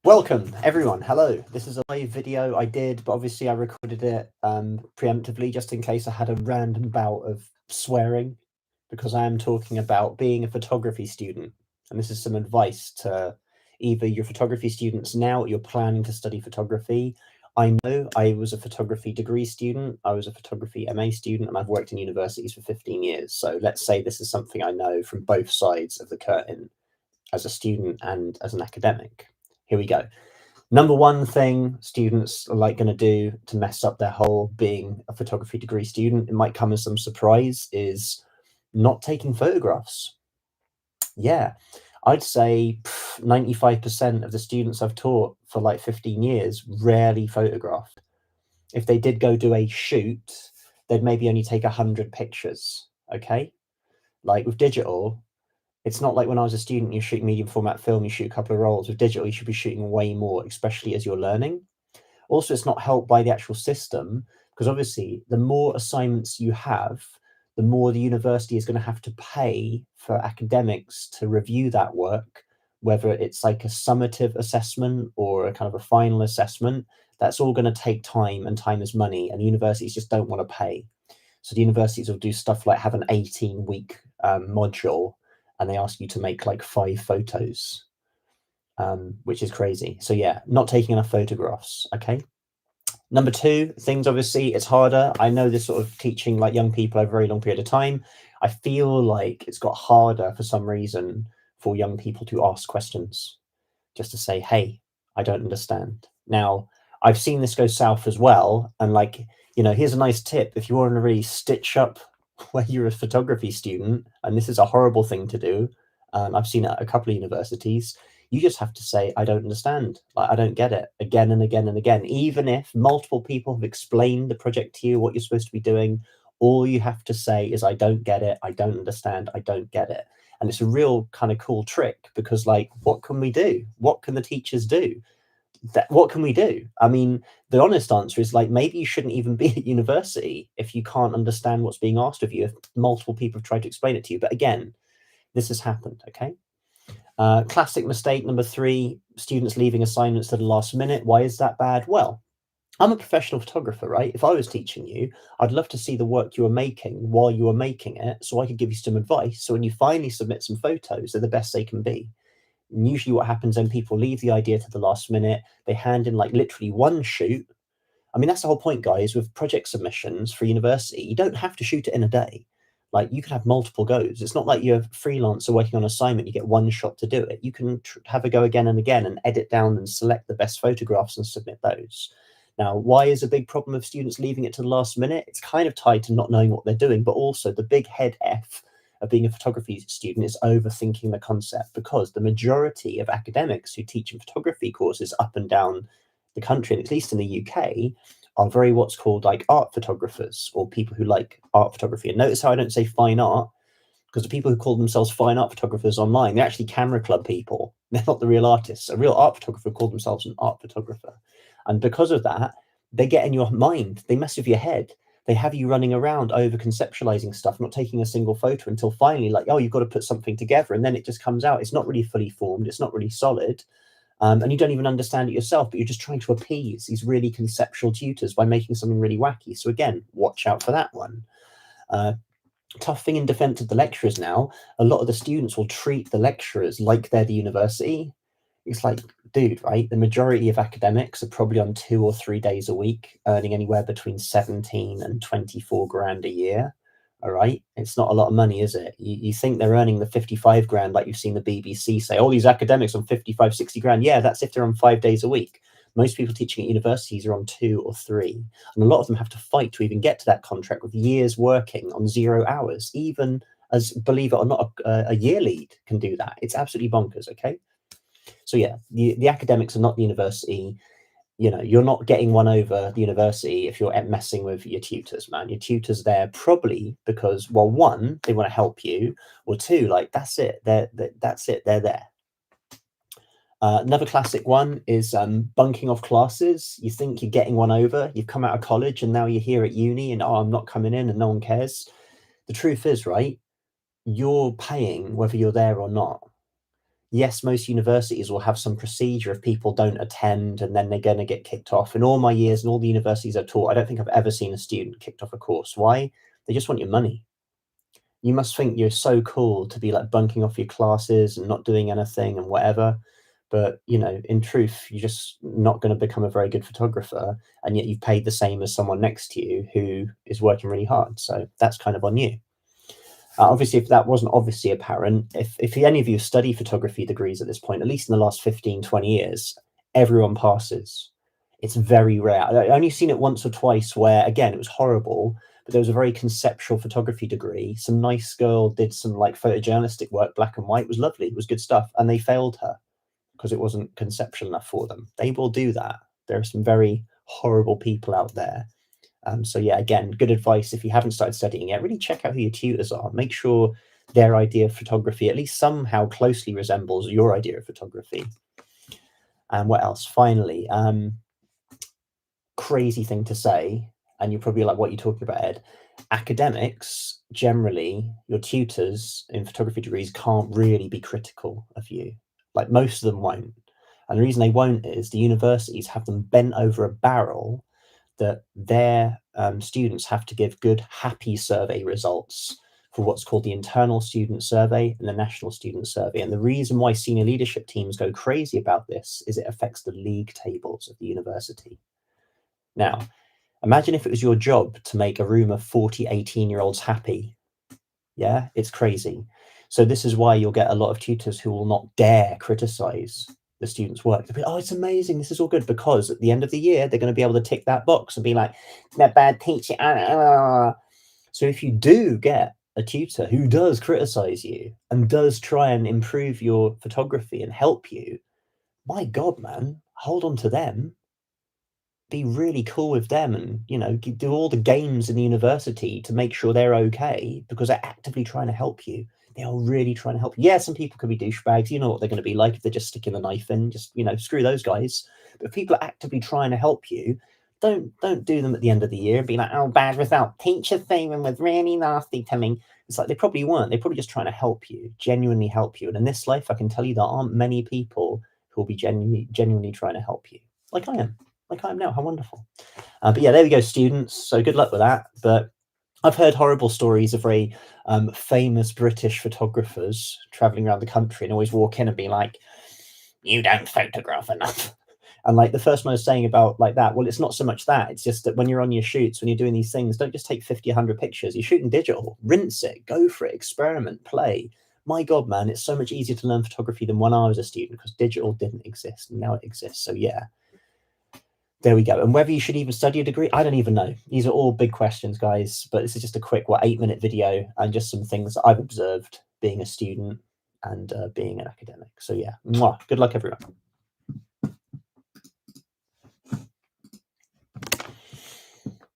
Welcome everyone. Hello. This is a live video I did, but obviously I recorded it preemptively just in case I had a random bout of swearing, because I am talking about being a photography student. And this is some advice to either your photography students now, or you're planning to study photography. I know I was a photography degree student, I was a photography MA student, and I've worked in universities for 15 years. So let's say this is something I know from both sides of the curtain, as a student and as an academic. Here we go. Number one thing students are going to do to mess up their whole being a photography degree student, it might come as some surprise, is not taking photographs. Yeah, I'd say 95% of the students I've taught for like 15 years rarely photographed. If they did go do a shoot, they'd maybe only take 100 pictures, okay? Like with digital, it's not like when I was a student, you shoot medium format film, you shoot a couple of rolls. With digital, you should be shooting way more, especially as you're learning. Also, it's not helped by the actual system, because obviously the more assignments you have, the more the university is going to have to pay for academics to review that work, whether it's like a summative assessment or a kind of a final assessment. That's all going to take time, and time is money, and the universities just don't want to pay. So the universities will do stuff like have an 18-week module, and they ask you to make like 5 photos, which is crazy. So yeah, not taking enough photographs, okay? Number two, things, obviously, it's harder. I know this sort of teaching like young people over a very long period of time. I feel like it's got harder for some reason for young people to ask questions, just to say, hey, I don't understand. Now, I've seen this go south as well. And here's a nice tip. If you want to really stitch up where you're a photography student, and this is a horrible thing to do, I've seen it at a couple of universities, you just have to say, I don't understand. I don't get it, again and again and again. Even if multiple people have explained the project to you, what you're supposed to be doing, all you have to say is, I don't get it, I don't understand, I don't get it. And it's a real kind of cool trick, because what can we do? What can the teachers do? What can we do? I mean, the honest answer is maybe you shouldn't even be at university if you can't understand what's being asked of you, if multiple people have tried to explain it to you. But again, this has happened, okay? Classic mistake number 3, students leaving assignments to the last minute. Why is that bad? Well, I'm a professional photographer, right? If I was teaching you, I'd love to see the work you were making while you were making it, so I could give you some advice. So when you finally submit some photos, they're the best they can be. And usually what happens when people leave the idea to the last minute, they hand in literally one shoot. I mean, that's the whole point, guys, with project submissions for university. You don't have to shoot it in a day. You can have multiple goes. It's not like you're a freelancer working on assignment, you get one shot to do it. You can have a go again and again and edit down and select the best photographs and submit those. Now, why is a big problem of students leaving it to the last minute? It's kind of tied to not knowing what they're doing, but also the big head F of being a photography student is overthinking the concept, because the majority of academics who teach in photography courses up and down the country, and at least in the UK, are very what's called art photographers, or people who like art photography. And notice how I don't say fine art, because the people who call themselves fine art photographers online, they're actually camera club people. They're not the real artists. A real art photographer called themselves an art photographer. And because of that, they get in your mind, they mess with your head. They have you running around over conceptualizing stuff, not taking a single photo until finally oh, you've got to put something together. And then it just comes out. It's not really fully formed. It's not really solid. And you don't even understand it yourself, but you're just trying to appease these really conceptual tutors by making something really wacky. So again, watch out for that one. Tough thing in defense of the lecturers now, a lot of the students will treat the lecturers like they're the university. It's dude, right? The majority of academics are probably on 2 or 3 days a week, earning anywhere between 17 and 24 grand a year. All right, it's not a lot of money, is it? You think they're earning the 55 grand, like you've seen the BBC say, all these academics on 55, 60 grand. Yeah, that's if they're on 5 days a week. Most people teaching at universities are on 2 or 3. And a lot of them have to fight to even get to that contract, with years working on 0 hours. Even as, believe it or not, a year lead can do that. It's absolutely bonkers, okay? So yeah, the academics are not the university. You're not getting one over the university if you're messing with your tutors, man. Your tutors there probably because, well, 1, they want to help you, or 2, that's it. That's it. They're there. Another classic one is bunking off classes. You think you're getting one over. You've come out of college and now you're here at uni and, oh, I'm not coming in, and no one cares. The truth is, right, you're paying whether you're there or not. yes, most universities will have some procedure if people don't attend and then they're going to get kicked off. In all my years and all the universities I've taught, I don't think I've ever seen a student kicked off a course. Why? They just want your money. You must think you're so cool to be like bunking off your classes and not doing anything and whatever. But, you know, in truth, you're just not going to become a very good photographer. And yet you've paid the same as someone next to you who is working really hard. So that's kind of on you. Obviously, if that wasn't obviously apparent, if any of you study photography degrees at this point, at least in the last 15, 20 years, everyone passes. It's very rare. I've only seen it once or twice where, again, it was horrible, but there was a very conceptual photography degree. Some nice girl did some like photojournalistic work, black and white, it was lovely, it was good stuff. And they failed her because it wasn't conceptual enough for them. They will do that. There are some very horrible people out there. So yeah, again, good advice. If you haven't started studying yet, really check out who your tutors are. Make sure their idea of photography at least somehow closely resembles your idea of photography. And what else? Finally, crazy thing to say, and you're probably like, what are you talking about, Ed? Academics, generally, your tutors in photography degrees can't really be critical of you. Like most of them won't. And the reason they won't is the universities have them bent over a barrel that their students have to give good, happy survey results for what's called the internal student survey and the national student survey. And the reason why senior leadership teams go crazy about this is it affects the league tables of the university. Now, imagine if it was your job to make a room of 40 18-year-olds happy. Yeah, it's crazy. So this is why you'll get a lot of tutors who will not dare criticize the students' work. They'll be, oh, it's amazing, this is all good, because at the end of the year, they're going to be able to tick that box and be like, that bad teacher. So if you do get a tutor who does criticize you and does try and improve your photography and help you, my God, man, hold on to them. Be really cool with them and, you know, do all the games in the university to make sure they're okay, because they're actively trying to help you. They are really trying to help you. Yeah, some people could be douchebags. You know what they're going to be like if they're just sticking the knife in. Just, you know, screw those guys. But if people are actively trying to help you, don't do them at the end of the year and be like, oh, bad result. Teacher Stephen was really nasty to me. It's like they probably weren't. They're probably just trying to help you, genuinely help you. And in this life, I can tell you there aren't many people who will be genuinely trying to help you, like I am. Like I am now. How wonderful. But yeah, there we go, students. So good luck with that. But I've heard horrible stories of very famous British photographers traveling around the country and always walk in and be like, you don't photograph enough. And like the first one I was saying about like that, well, it's not so much that. It's just that when you're on your shoots, when you're doing these things, don't just take 50, 100 pictures. You're shooting digital. Rinse it. Go for it. Experiment. Play. My God, man, it's so much easier to learn photography than when I was a student, because digital didn't exist. And now it exists. So yeah. There we go. And whether you should even study a degree, I don't even know. These are all big questions, guys. But this is just a quick, 8-minute video and just some things that I've observed being a student and being an academic. So yeah, good luck, everyone.